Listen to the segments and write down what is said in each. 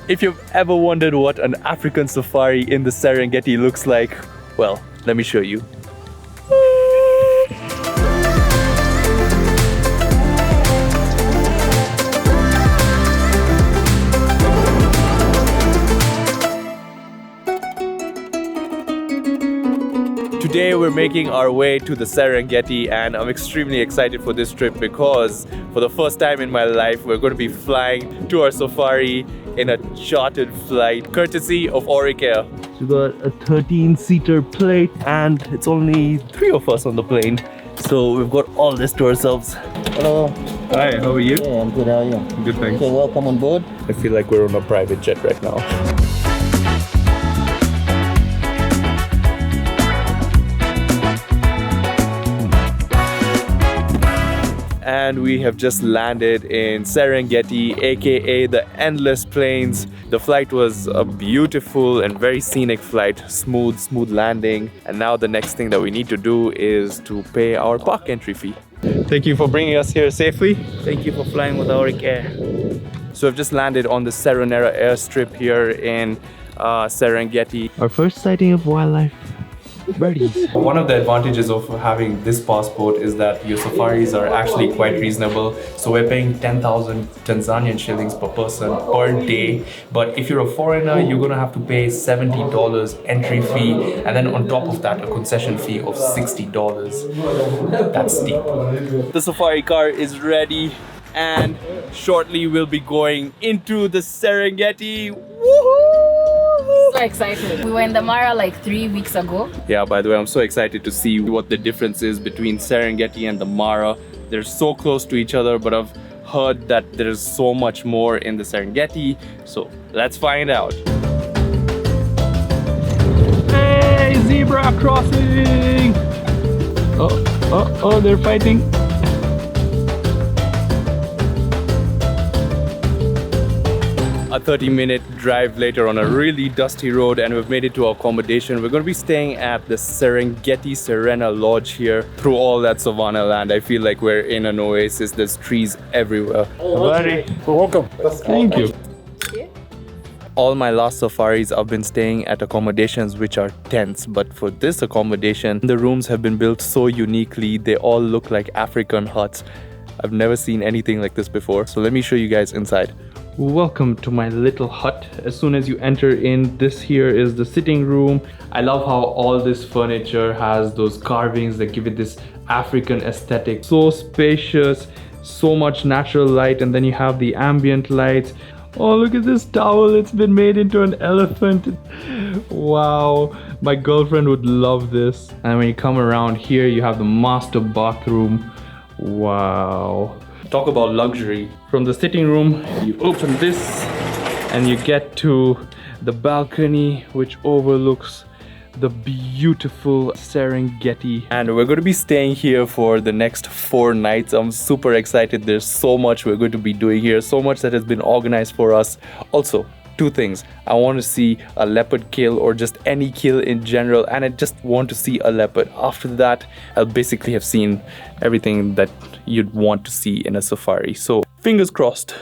If you've ever wondered what an African safari in the Serengeti looks like, well, let me show you. Today we're making our way to the Serengeti and I'm extremely excited for this trip because for the first time in my life we're going to be flying to our safari in a chartered flight courtesy of Auric Air. We got a 13-seater plane and it's only 3 of us on the plane, so we've got all this to ourselves. Hello. Hi, how are you? Yeah, I'm good. How are you? Good, thanks. Okay, welcome on board. I feel like we're on a private jet right now. And we have just landed in Serengeti, aka the Endless Plains. The flight was a beautiful and very scenic flight, smooth landing. And now the next thing that we need to do is to pay our park entry fee. Thank you for bringing us here safely. Thank you for flying with Auric Air. So I've just landed on the Serena airstrip here in Serengeti. Our first sighting of wildlife. Birdies. One of the advantages of having this passport is that your safaris are actually quite reasonable. So we're paying 10,000 Tanzanian shillings per person per day. But if you're a foreigner, you're gonna have to pay $70 entry fee, and then on top of that, a concession fee of $60. That's steep. The safari car is ready, and shortly we'll be going into the Serengeti. Woohoo! So excited. We were in the Mara like 3 weeks ago. Yeah, by the way, I'm so excited to see what the difference is between Serengeti and the Mara. They're so close to each other, but I've heard that there's so much more in the Serengeti. So let's find out. Hey, zebra crossing! Oh, they're fighting. A 30-minute drive later on a really dusty road, and we've made it to our accommodation. We're going to be staying at the Serengeti Serena Lodge here. Through all that savanna land, I feel like we're in an oasis. There's trees everywhere. Buddy, welcome. Thank you. All my last safaris I've been staying at accommodations which are tents, but for this accommodation, the rooms have been built so uniquely. They all look like African huts. I've never seen anything like this before. So let me show you guys inside. Welcome to my little hut. As soon as you enter in, this here is the sitting room. I love how all this furniture has those carvings that give it this African aesthetic. So spacious, so much natural light, and then you have the ambient lights. Oh, look at this towel. It's been made into an elephant. Wow, my girlfriend would love this. And when you come around here, you have the master bathroom. Wow. Talk about luxury. From the sitting room, you open this and you get to the balcony, which overlooks the beautiful Serengeti. And we're going to be staying here for the next 4 nights. I'm super excited. There's so much we're going to be doing here, so much that has been organized for us. Also, 2 things. I want to see a leopard kill, or just any kill in general, and I just want to see a leopard. After that, I'll basically have seen everything that you'd want to see in a safari. So fingers crossed.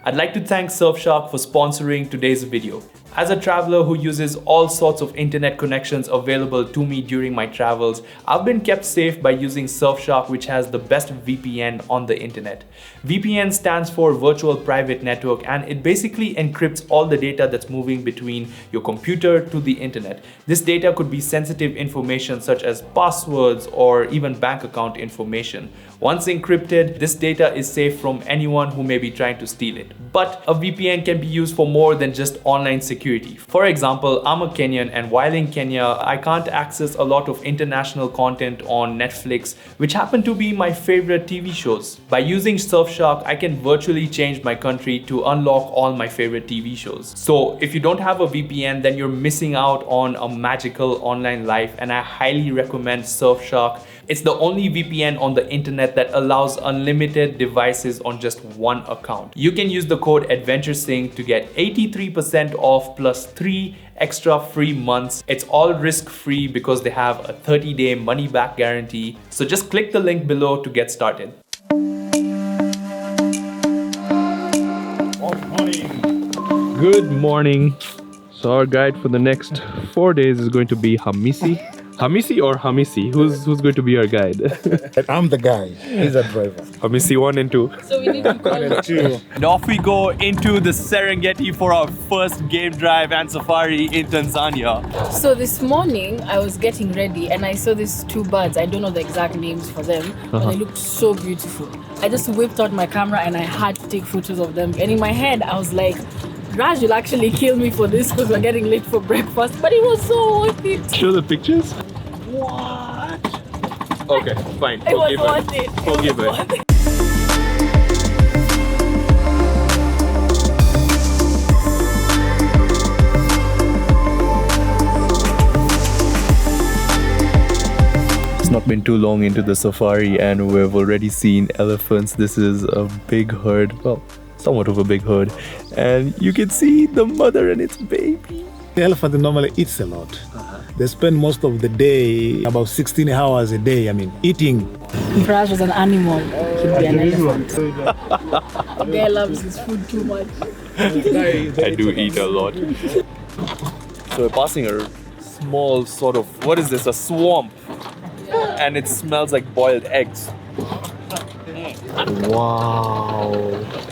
I'd like to thank Surfshark for sponsoring today's video. As a traveler who uses all sorts of internet connections available to me during my travels, I've been kept safe by using Surfshark, which has the best VPN on the internet. VPN stands for Virtual Private Network, and it basically encrypts all the data that's moving between your computer to the internet. This data could be sensitive information such as passwords or even bank account information. Once encrypted, this data is safe from anyone who may be trying to steal it. But a VPN can be used for more than just online security. For example, I'm a Kenyan, and while in Kenya, I can't access a lot of international content on Netflix, which happen to be my favorite TV shows. By using Surfshark, I can virtually change my country to unlock all my favorite TV shows. So if you don't have a VPN, then you're missing out on a magical online life, and I highly recommend Surfshark. It's the only VPN on the internet that allows unlimited devices on just one account. You can use the code AdventureSing to get 83% off plus 3 extra free months. It's all risk-free because they have a 30-day money-back guarantee. So just click the link below to get started. Good morning. So our guide for the next 4 days is going to be Hamisi. Hamisi or Hamisi? Who's going to be our guide? I'm the guy. He's a driver. Hamisi 1 and 2. So we need to call And off we go into the Serengeti for our first game drive and safari in Tanzania. So this morning I was getting ready and I saw these two birds. I don't know the exact names for them, but they looked so beautiful. I just whipped out my camera and I had to take photos of them. And in my head I was like, Raj will actually kill me for this because we're getting late for breakfast, but it was so worth it. Show the pictures. What? Okay, fine. It was worth it. Forgive it. It's not been too long into the safari and we've already seen elephants. This is a big herd. Well, somewhat of a big herd. And you can see the mother and its baby. The elephant normally eats a lot. They spend most of the day, about 16 hours a day, eating. If Raj was an animal, he'd be an elephant. The guy loves his food too much. I do eat a lot. So we're passing a small sort of, what is this, a swamp. And it smells like boiled eggs. Wow,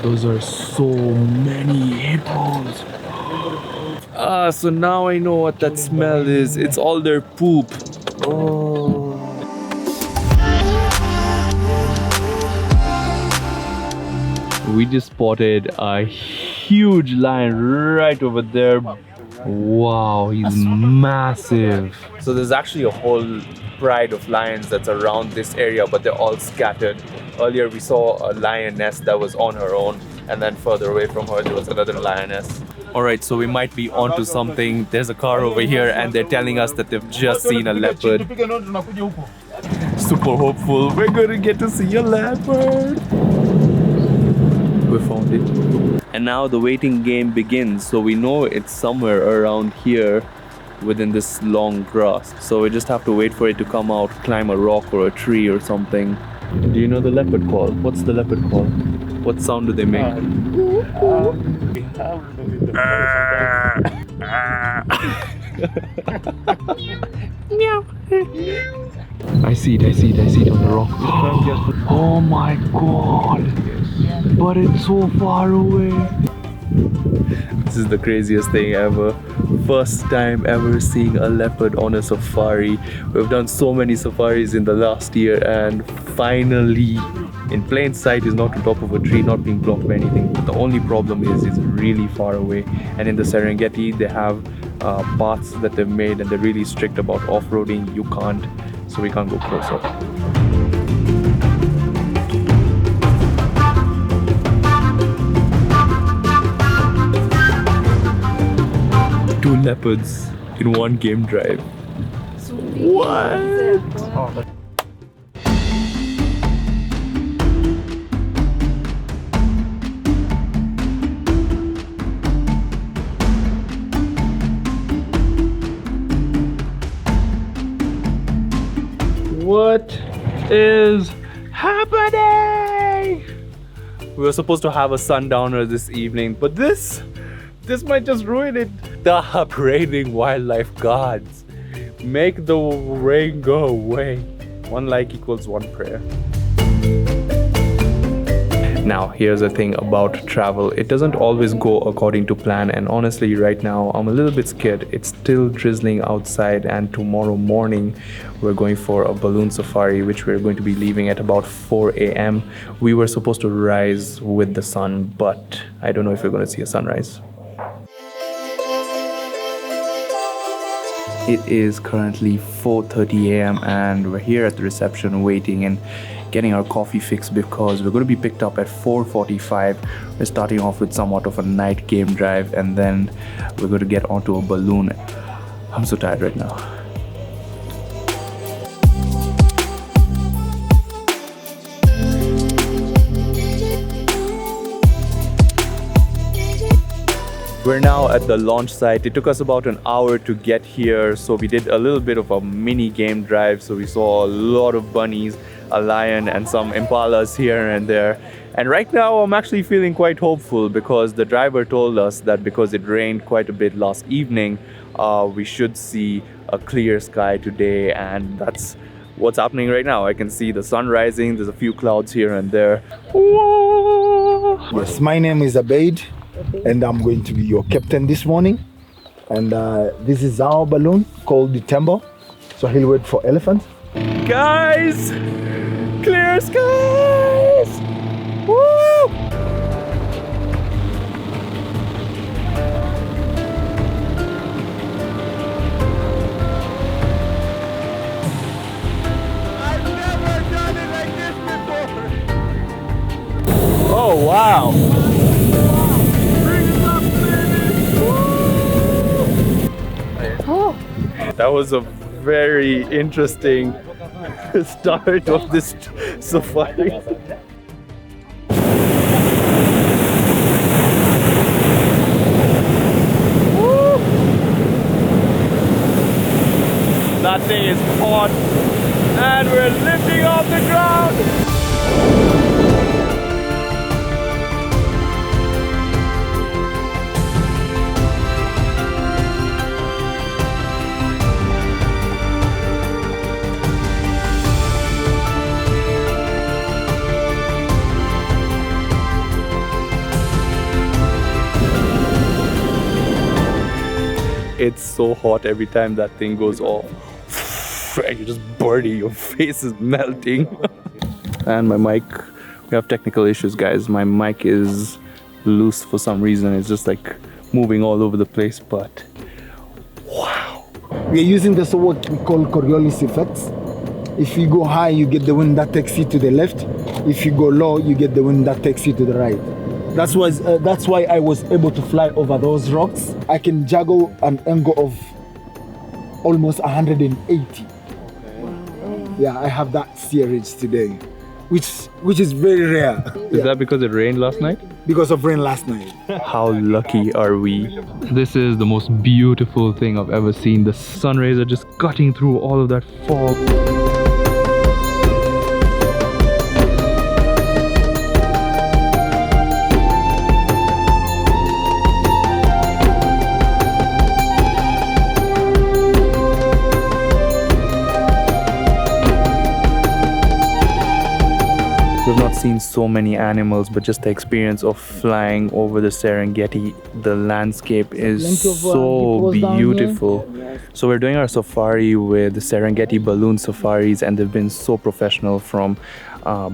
those are so many hippos. So now I know what that smell is. It's all their poop. Oh. We just spotted a huge lion right over there. Wow, he's massive. So there's actually a whole pride of lions that's around this area, but they're all scattered. Earlier we saw a lioness that was on her own, and then further away from her there was another lioness. Alright, so we might be onto something. There's a car over here and they're telling us that they've just seen a leopard. Super hopeful. We're gonna get to see a leopard. We found it. And now the waiting game begins. So we know it's somewhere around here within this long grass. So we just have to wait for it to come out, climb a rock or a tree or something. Do you know the leopard call? What's the leopard call? What sound do they make? I see it on the rock. Oh my god! But it's so far away. This is the craziest thing ever. First time ever seeing a leopard on a safari. We've done so many safaris in the last year and finally in plain sight is not on top of a tree, not being blocked by anything. But the only problem is it's really far away, and in the Serengeti they have paths that they've made and they're really strict about off-roading. You can't, so we can't go closer. Two leopards in one game drive. What? What is happening? We were supposed to have a sundowner this evening, but this might just ruin it. The upgrading wildlife gods. Make the rain go away. 1 like equals 1 prayer. Now, here's the thing about travel. It doesn't always go according to plan, and honestly, right now, I'm a little bit scared. It's still drizzling outside, and tomorrow morning, we're going for a balloon safari, which we're going to be leaving at about 4 a.m. We were supposed to rise with the sun, but I don't know if we're going to see a sunrise. It is currently 4:30 a.m. and we're here at the reception waiting and getting our coffee fix because we're going to be picked up at 4:45. We're starting off with somewhat of a night game drive and then we're going to get onto a balloon. I'm so tired right now. We're now at the launch site. It took us about an hour to get here, so we did a little bit of a mini game drive. So we saw a lot of bunnies, a lion and some impalas here and there. And right now I'm actually feeling quite hopeful because the driver told us that because it rained quite a bit last evening, we should see a clear sky today, and that's what's happening right now. I can see the sun rising, there's a few clouds here and there. Whoa! Yes, my name is Abeid, and I'm going to be your captain this morning. And this is our balloon called the Tembo, so he'll wait for elephants. Guys! Clear skies! Woo! I've never done it like this before! Oh wow! Bring it up, baby! Woo! That was a very interesting start of this safari. Woo! That thing is hot and we're lifting off the ground. It's so hot every time that thing goes off. And you're just burning, your face is melting. And my mic, we have technical issues, guys. My mic is loose for some reason. It's just like moving all over the place, but wow. We're using this what we call Coriolis effects. If you go high, you get the wind that takes you to the left. If you go low, you get the wind that takes you to the right. That's why I was able to fly over those rocks. I can juggle an angle of almost 180. Yeah, I have that series today, which is very rare. Is that because it rained last night? Because of rain last night. How lucky are we? This is the most beautiful thing I've ever seen. The sun rays are just cutting through all of that fog. We've not seen so many animals, but just the experience of flying over the Serengeti, the landscape is so beautiful. So we're doing our safari with the Serengeti balloon safaris, and they've been so professional from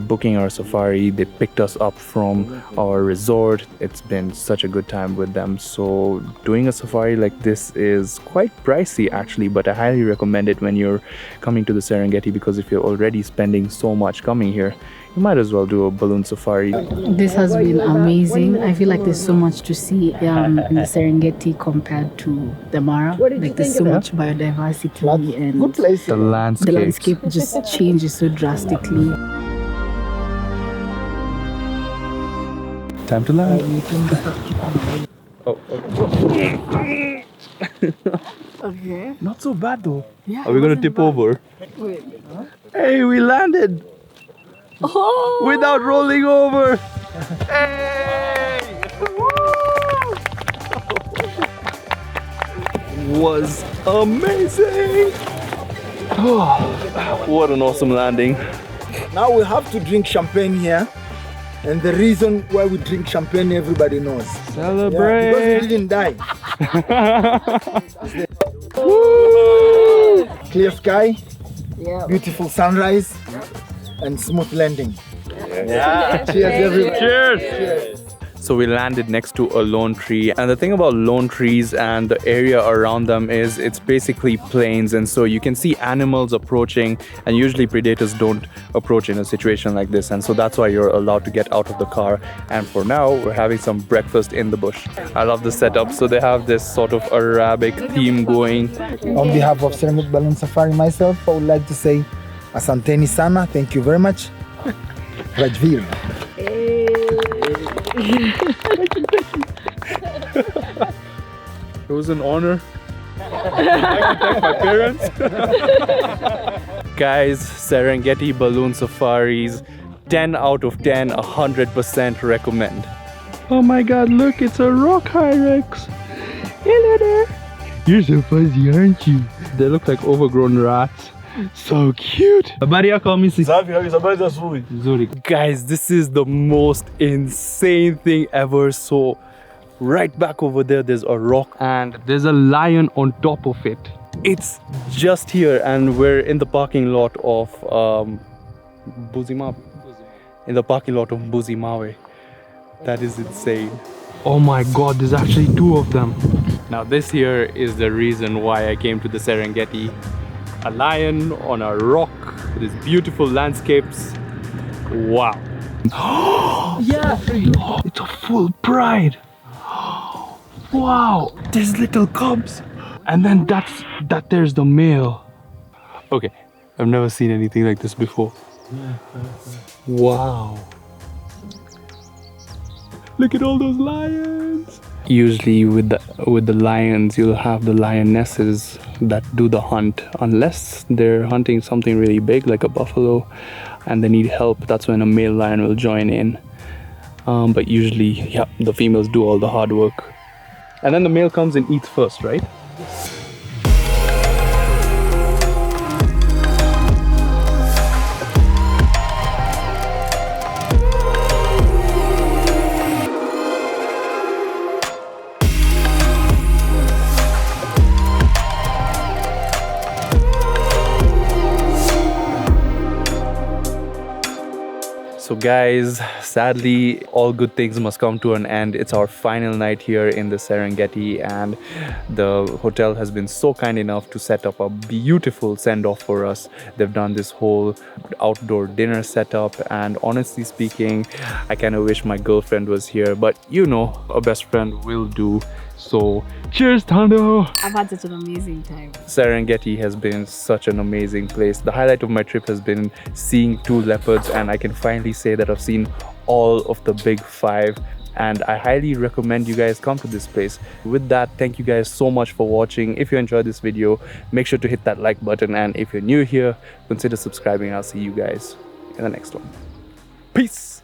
booking our safari. They picked us up from our resort. It's been such a good time with them. So doing a safari like this is quite pricey actually, but I highly recommend it when you're coming to the Serengeti, because if you're already spending so much coming here, you might as well do a balloon safari. This has been amazing. I feel like there's so much to see in the Serengeti compared to the Mara. Like there's so much biodiversity and Good place. The landscape. just changes so drastically. Time to land. Okay. Not so bad though. Yeah, Are we gonna tip over? Wait. Hey, we landed Oh! without rolling over. Hey! Was amazing. Oh, what an awesome landing. Now we have to drink champagne here. And the reason why we drink champagne, everybody knows. Celebrate. Yeah, because we didn't die. Clear sky, Yeah. beautiful sunrise, and smooth landing. Yeah. Cheers, everybody. Cheers. So we landed next to a lone tree, and the thing about lone trees and the area around them is it's basically plains, and so you can see animals approaching, and usually predators don't approach in a situation like this, and so that's why you're allowed to get out of the car. And for now we're having some breakfast in the bush. I love the setup. So they have this sort of Arabic theme going. On behalf of Serengeti Balloon Safari, myself, I would like to say Asanteni Sana, thank you very much. Rajveer. It was an honor. I'd like to thank my parents. Guys, Serengeti balloon safaris, 10 out of 10, 100% recommend. Oh my god, look, it's a rock hyrax. Hello there. You're so fuzzy, aren't you? They look like overgrown rats. So cute. Guys, this is the most insane thing ever. So right back over there, there's a rock and there's a lion on top of it. It's just here and we're in the parking lot of Buzimawe. In the parking lot of Buzimawe. That is insane. Oh my god, there's actually 2 of them. Now this here is the reason why I came to the Serengeti. A lion on a rock with these beautiful landscapes. Wow. Yeah, it's a full pride. Wow, there's little cubs. And then there's the male. Okay, I've never seen anything like this before. Wow. Look at all those lions. Usually with the lions, you'll have the lionesses that do the hunt. Unless they're hunting something really big like a buffalo and they need help, that's when a male lion will join in. But usually, yeah, the females do all the hard work. And then the male comes and eats first, right? So guys, sadly, all good things must come to an end. It's our final night here in the Serengeti and the hotel has been so kind enough to set up a beautiful send-off for us. They've done this whole outdoor dinner setup and honestly speaking, I kind of wish my girlfriend was here, but you know, a best friend will do. So cheers, Tando! I've had such an amazing time. Serengeti has been such an amazing place. The highlight of my trip has been seeing 2 leopards and I can finally say that I've seen all of the big 5 and I highly recommend you guys come to this place. With that, thank you guys so much for watching. If you enjoyed this video, make sure to hit that like button and if you're new here, consider subscribing. I'll see you guys in the next one. Peace!